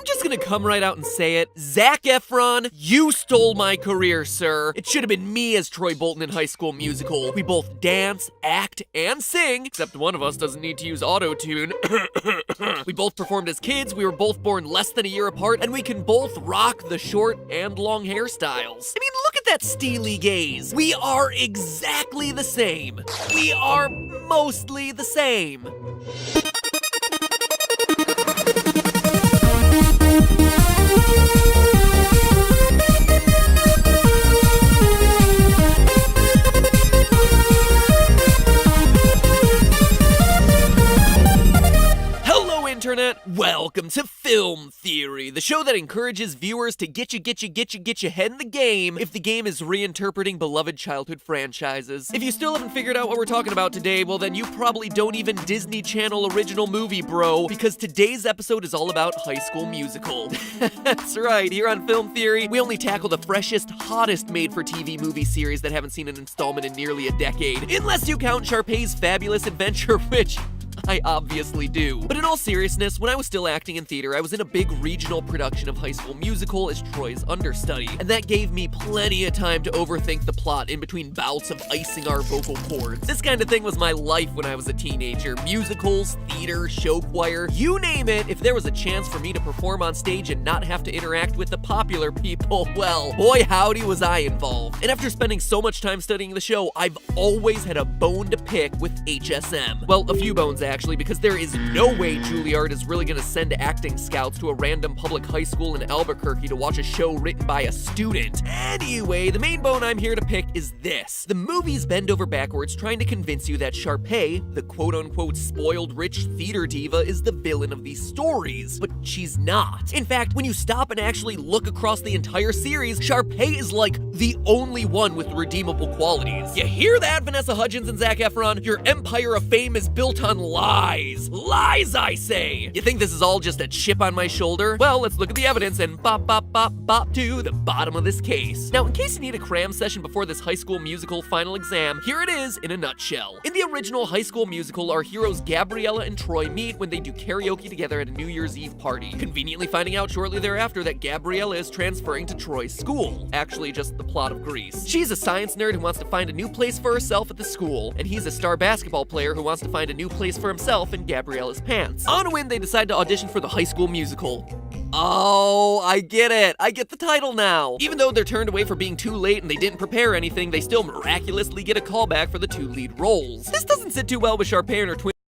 just gonna come right out and say it. Zac Efron, you stole my career, sir. It should have been me as Troy Bolton in High School Musical. We both dance, act, and sing, except one of us doesn't need to use auto-tune. We both performed as kids, we were both born less than a year apart, and we can both rock the short and long hairstyles. I mean, look at that steely gaze. We are exactly the same. We are mostly the same. Internet, welcome to Film Theory, the show that encourages viewers to get your head in the game if the game is reinterpreting beloved childhood franchises. If you still haven't figured out what we're talking about today, well then you probably don't even Disney Channel original movie, bro, because today's episode is all about High School Musical. That's right, here on Film Theory, we only tackle the freshest, hottest made-for-TV movie series that haven't seen an installment in nearly a decade, unless you count Sharpay's Fabulous Adventure, which I obviously do. But in all seriousness, when I was still acting in theater, I was in a big regional production of High School Musical as Troy's understudy, and that gave me plenty of time to overthink the plot in between bouts of icing our vocal cords. This kind of thing was my life when I was a teenager. Musicals, theater, show choir, you name it. If there was a chance for me to perform on stage and not have to interact with the popular people, well, boy howdy was I involved. And after spending so much time studying the show, I've always had a bone to pick with HSM. Well, a few bones actually, because there is no way Juilliard is really gonna send acting scouts to a random public high school in Albuquerque to watch a show written by a student. Anyway, the main bone I'm here to pick is this. The movies bend over backwards trying to convince you that Sharpay, the quote-unquote spoiled rich theater diva, is the villain of these stories, but she's not. In fact, when you stop and actually look across the entire series, Sharpay is like the only one with redeemable qualities. You hear that, Vanessa Hudgens and Zac Efron? Your empire of fame is built on lies. Lies, I say! You think this is all just a chip on my shoulder? Well, let's look at the evidence and bop to the bottom of this case. Now, in case you need a cram session before this High School Musical final exam, here it is in a nutshell. In the original High School Musical, our heroes Gabriella and Troy meet when they do karaoke together at a New Year's Eve party, conveniently finding out shortly thereafter that Gabriella is transferring to Troy's school. Actually, just the plot of Grease. She's a science nerd who wants to find a new place for herself at the school, and he's a star basketball player who wants to find a new place for himself in Gabriella's pants. On a whim, they decide to audition for the High School Musical. Oh, I get it. I get the title now. Even though they're turned away for being too late and they didn't prepare anything, they still miraculously get a callback for the two lead roles. This doesn't sit too well with Sharpay and her twin